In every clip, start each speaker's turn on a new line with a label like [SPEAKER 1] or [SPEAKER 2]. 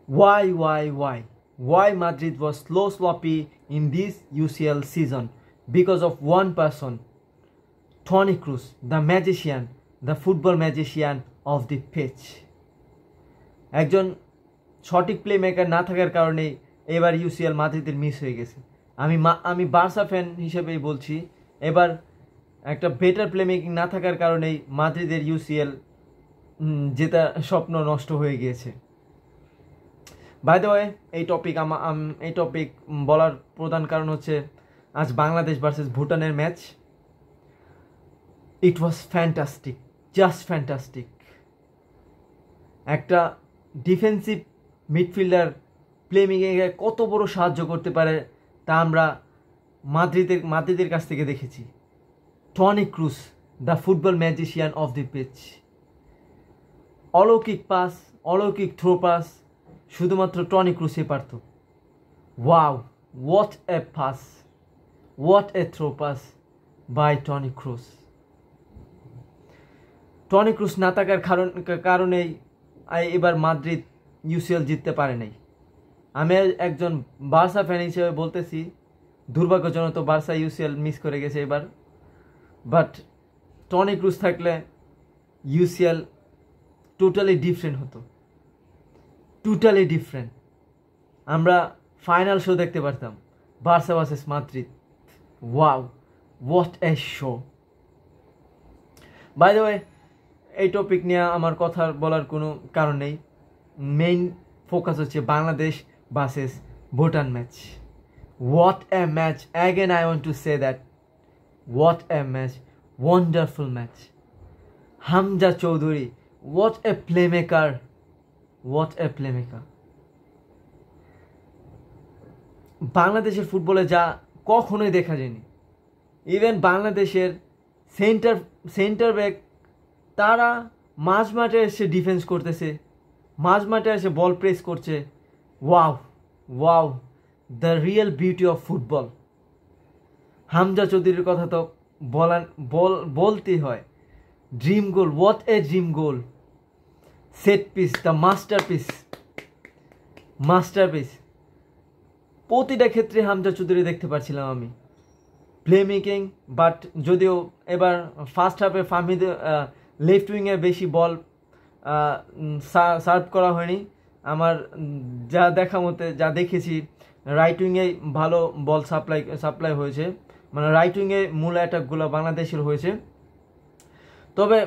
[SPEAKER 1] Why Madrid was sloppy in this UCL season? Because of one person, Toni Kroos, the magician, the football magician of the pitch. একজন সঠিক play maker না থাকার কারণে এবার UCL মাদ্রিদের miss হয়ে গেছে। আমি বার্সা ফ্যান হিসেবেই বলছি, এবার একটা বেটার প্লে মেকিং না থাকার কারণেই মাদ্রিদের ইউসিএল জেতা স্বপ্ন নষ্ট হয়ে গিয়েছে। বাই দ্য ওয়ে, এই টপিক বলার প্রধান কারণ হচ্ছে আজ বাংলাদেশ ভার্সেস ভুটানের match. It was fantastic, just fantastic. একটা ডিফেন্সিভ মিডফিল্ডার প্লেমেকিংয়ে কত বড় সাহায্য করতে পারে তা আমরা মাদ্রিদের কাছ থেকে দেখেছি। Toni Kroos, the football magician of the pitch. অলৌকিক পাস, অলৌকিক থ্রো পাস শুধুমাত্র টনি ক্রুসই পারত। Wow, what a pass, what a throw pass by Toni Kroos. Toni Kroos না থাকার কারণেই এবার মাদ্রিদ ইউসিএল জিততে পারে নাই। আমি একজন বার্সা ফ্যান হিসেবে বলতেছি, দুর্ভাগ্যজনক তো বার্সা ইউসিএল মিস করে গেছে এবার, বাট টনি ক্রুস থাকলে ইউসিএল টোটালি ডিফারেন্ট হতো, টোটালি ডিফারেন্ট। আমরা ফাইনাল শো দেখতে পারতাম, Barca versus Madrid. Wow, what a show. By the way, এই টপিক নিয়ে আমার কথা বলার কোনো কারণ নেই। মেইন ফোকাস হচ্ছে Bangladesh versus Bhutan match. What a match, again I want to say that, what a match, wonderful match. Hamza Chowdhury, what a playmaker, what a playmaker. বাংলাদেশের ফুটবলে যা কখনোই দেখা যায়নি। ইভেন বাংলাদেশের সেন্টার ব্যাক তারা মাঝ মাঠে এসে ডিফেন্স করতেছে, মাঝ মাঠে এসে বল প্রেস করছে। Wow wow, the real beauty of football. Hamza চৌধুরীর কথা তো বলতেই হয়। Dream goal, what a dream goal. Set piece, the masterpiece. প্রতিটা ক্ষেত্রে হামজা চৌধুরী দেখতে পাচ্ছিলাম আমি। প্লে মেকিং, বাট যদিও এবার ফার্স্ট হাফে ফাহমিদ লেফট উইংয়ে বেশি বল সার্ভ করা হয়নি। আমার যা দেখা মতে, যা দেখেছি, রাইট উইংয়ে ভালো বল সাপ্লাই হয়েছে, মানে রাইট উইংয়ে মূল অ্যাটাকগুলো বাংলাদেশের হয়েছে। তবে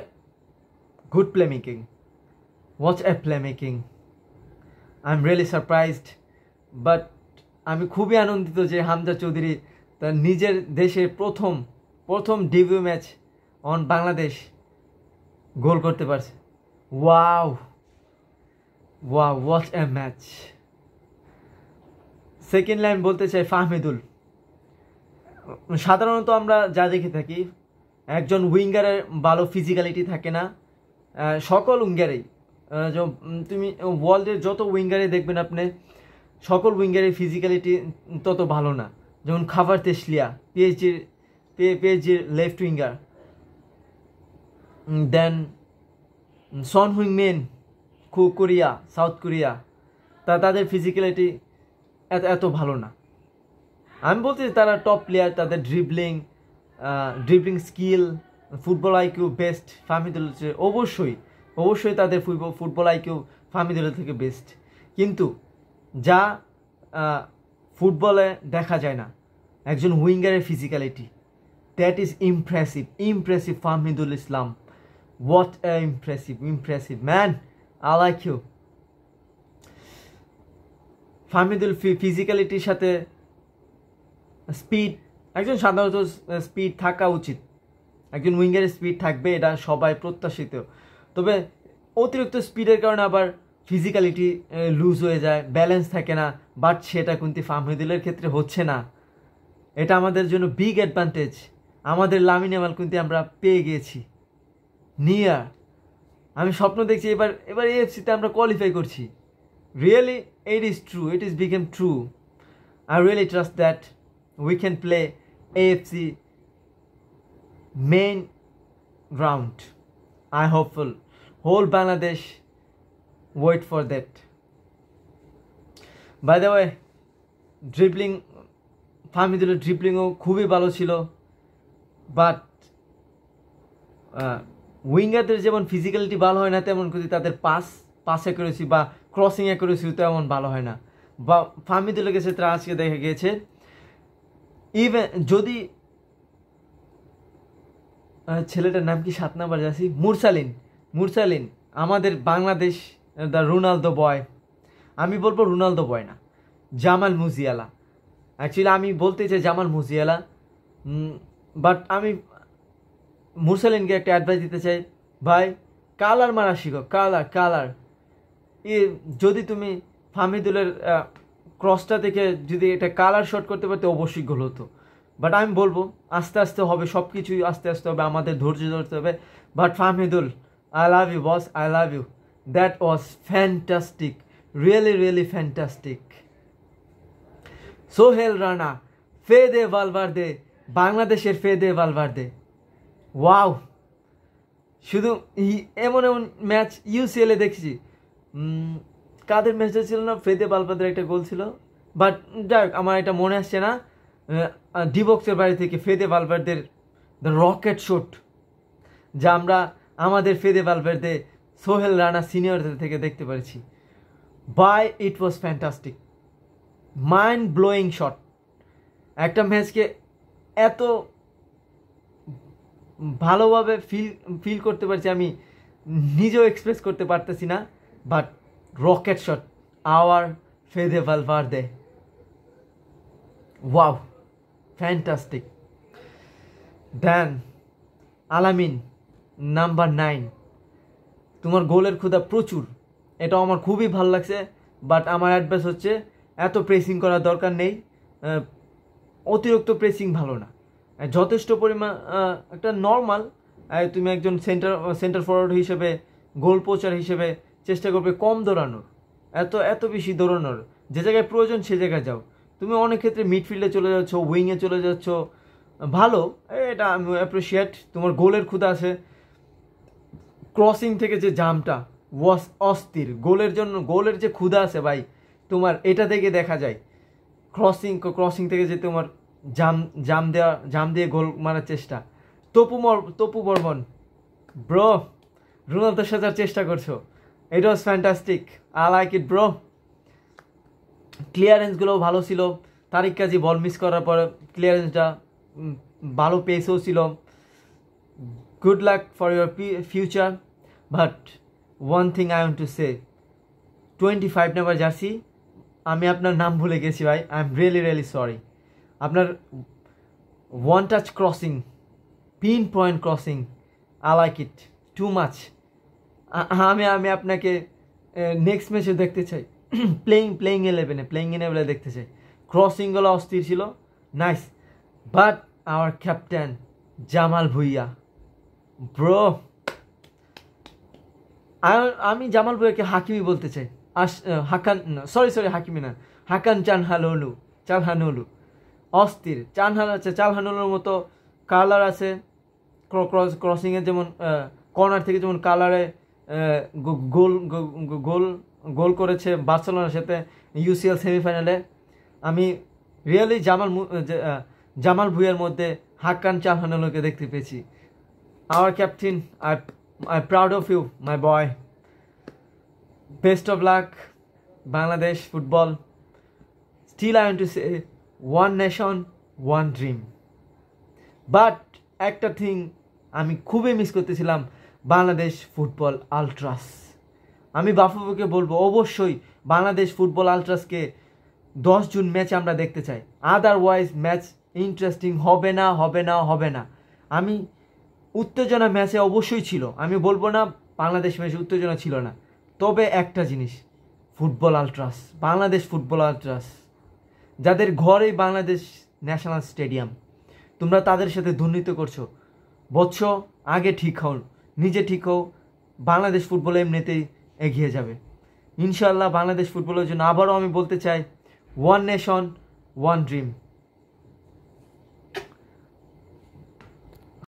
[SPEAKER 1] good play making, what a play making. I am really surprised, but আমি খুবই আনন্দিত যে হামজা চৌধুরী তার নিজের দেশে প্রথম ডেবিউ ম্যাচ অন বাংলাদেশ গোল করতে পারছে। Wow wow, what A match. Second line বলতে চাই ফাহমিদুল। সাধারণত আমরা যা দেখে থাকি, একজন উইঙ্গারের ভালো ফিজিক্যালিটি থাকে না। সকল উইঙ্গারেই, তুমি ওয়ার্ল্ডের যত উইঙ্গারে দেখবেন আপনি, সকল উইঙ্গারের ফিজিক্যালিটি তত ভালো না। যেমন খাবার তেসলিয়া, পিএসজির লেফট উইঙ্গার, দেন সন হুইংমিন, কোরিয়া, সাউথ কোরিয়া, তাদের ফিজিক্যালিটি এত ভালো না। আমি বলছি তারা টপ প্লেয়ার, তাদের dribbling skill, football IQ best Fahmidul হচ্ছে অবশ্যই তাদের ফুটবল আইকিউ ফাহমিদুলের থেকে বেস্ট। কিন্তু যা ফুটবলে দেখা যায় না, একজন উইঙ্গারের physicality, that is impressive Fahmidul Islam. What a impressive man, I like you. Fahmidul ফিজিক্যালিটির সাথে স্পিড, একজন সাধারণত স্পিড থাকা উচিত, একজন উইঙ্গারের স্পিড থাকবে, এটা সবাই প্রত্যাশিত। তবে অতিরিক্ত স্পিডের কারণে আবার ফিজিক্যালিটি লুজ হয়ে যায়, ব্যালেন্স থাকে না, বাট সেটা কিন্তু ফাহমিদুলের ক্ষেত্রে হচ্ছে না। এটা আমাদের জন্য বিগ অ্যাডভান্টেজ। আমাদের লামিন ইয়ামাল কিন্তু আমরা পেয়ে গিয়েছি নিয়ার। আমি স্বপ্ন দেখছি এবার এএফসিতে আমরা কোয়ালিফাই করছি। Really it is became true. I really trust that we can play AFC main round. I hopeful whole Bangladesh wait for that. By the way dribbling, ফাহমিদুলের ড্রিবলিংও খুবই ভালো ছিল, বাট উইঙ্গারদের যেমন ফিজিক্যালিটি ভালো হয় না, তেমন যদি তাদের পাস অ্যাকুরেসি বা ক্রসিং অ্যাকুরেসিও তেমন ভালো হয় না। বা ফাহমিদুলের ক্ষেত্রে আজকে দেখা গিয়েছে ইভেন যদি ছেলেটার নাম কি 7 নাম্বার জার্সি, মুরসালিন আমাদের বাংলাদেশ দ্য রোনালদো বয়, আমি বলবো রোনালদো বয় না, জামাল মুজিয়ালা। অ্যাকচুয়ালি আমি বলতে চাই জামাল মুজিয়ালা, বাট আমি মুরসালিনকে একটা অ্যাডভাইস দিতে চাই, ভাই কালার মারা শিখো, কালার। যদি তুমি ফাহমিদুলের ক্রসটা থেকে যদি এটা কালার শট করতে পারতে অবশ্যই গোল হতো। বাট আমি বলবো আস্তে আস্তে হবে, সব কিছুই আস্তে আস্তে হবে, আমাদের ধৈর্য ধরতে হবে। But Fahmidul, I love you boss, I love you, that was fantastic, really fantastic. Sohel Rana, Fede Valverde, বাংলাদেশের ফেদে ভালভার্দে, ওয়াও! শুধু এমন ম্যাচ ইউসিএলে দেখছি, কাদের ম্যাচটা ছিল না, ফেদে ভালভার্দের একটা গোল ছিল, বাট যাই হোক আমার এটা মনে আসছে না। ডিবক্সের বাড়ি থেকে ফেদে ভালভার্দের দ্য রকেট শট, যা আমরা আমাদের ফেদে ভালভার্দে সোহেল রানা সিনিয়রদের থেকে দেখতে পেরেছি। By it was fantastic, mind blowing shot. একটা ম্যাচকে এত ভালোভাবে ফিল করতে পারছি আমি নিজেও এক্সপ্রেস করতে পারতেছি না, but rocket shot, our Fede Valverde, wow, fantastic. Then Alamin number 9, তোমার গোলের ক্ষুধা প্রচুর, এটাও আমার খুবই ভালো লাগছে, বাট আমার অ্যাডভাইস হচ্ছে এত প্রেসিং করার দরকার নেই, অতিরিক্ত প্রেসিং ভালো না, যথেষ্ট পরিমাণ একটা নর্মাল, তুমি একজন সেন্টার ফরওয়ার্ড হিসেবে, গোল পোচার হিসেবে চেষ্টা করবে কম দৌড়ানোর, এত বেশি দৌড়ানোর, যে জায়গায় প্রয়োজন সে জায়গায় যাও। তুমি অনেক ক্ষেত্রে মিডফিল্ডে চলে যাচ্ছ, উইংয়ে চলে যাচ্ছ, ভালো, এটা আমি অ্যাপ্রিসিয়েট। তোমার গোলের ক্ষুধা আছে, ক্রসিং থেকে যে জামটা ওয়াস অস্থির, গোলের যে ক্ষুধা আছে ভাই তোমার, এটা থেকে দেখা যায়। ক্রসিং থেকে যে তোমার জাম দিয়ে গোল মারার চেষ্টা, তপু বর্মন, ব্রো রোনালদোর সাথে চেষ্টা করছো, it was fantastic, I like it bro. ক্লিয়ারেন্সগুলোও ভালো ছিল, তারিক কাজী বল মিস করার পরে ক্লিয়ারেন্সটা ভালো পেসও ছিল। Good luck for your future, but one thing I want to say, 25 number jersey, আমি আপনার নাম ভুলে গেছি ভাই, আই এম রিয়েলি সরি। আপনার one touch crossing, pin point crossing, I like it too much. আমি আপনাকে নেক্সট ম্যাচে দেখতে চাই, প্লেইং ইলেভেনে দেখতে চাই। ক্রসিংগুলো অস্থির ছিল, nice. But hour captain Jamal Bhuiyan, bro, আমি জামাল ভুঁইয়াকে হাকিমি বলতে চাই, হাকিমি না, হাকান চালহানুলু, অস্থির। চালহানুলুর মতো কালার আছে, ক্রসিংয়ে যেমন কর্নার থেকে যেমন কালারে গোল করেছে বার্সেলোনার সাথে ইউসিএল সেমিফাইনালে। আমি রিয়েলি জামাল ভুঁইয়ার মধ্যে হাক্কান চালহানুলুকে দেখতে পেয়েছি। Our captain, I proud of you my boy, best of luck Bangladesh football. Still I want to say one nation one dream. But একটা থিং আমি খুবই মিস করতেছিলাম, বাংলাদেশ ফুটবল আলট্রাস। আমি বাফুফুকে বলবো অবশ্যই বাংলাদেশ ফুটবল আলট্রাসকে 10 জুন ম্যাচ আমরা দেখতে চাই, আদারওয়াইজ ম্যাচ ইন্টারেস্টিং হবে না। আমি উত্তেজনা ম্যাচে অবশ্যই ছিল, আমি বলবো না বাংলাদেশ ম্যাচে উত্তেজনা ছিল না, তবে একটা জিনিস, বাংলাদেশ ফুটবল আলট্রাস যাদের ঘরেই বাংলাদেশ ন্যাশনাল স্টেডিয়াম, তোমরা তাদের সাথে দুর্নীতি করছো, বৎস আগে ঠিক হও, নিজে ঠিক হও, বাংলাদেশ ফুটবল এমনিতেই এগিয়ে যাবে ইনশাআল্লাহ। বাংলাদেশ ফুটবলের জন্য আবারও আমি বলতে চাই, ওয়ান নেশন ওয়ান ড্রিম।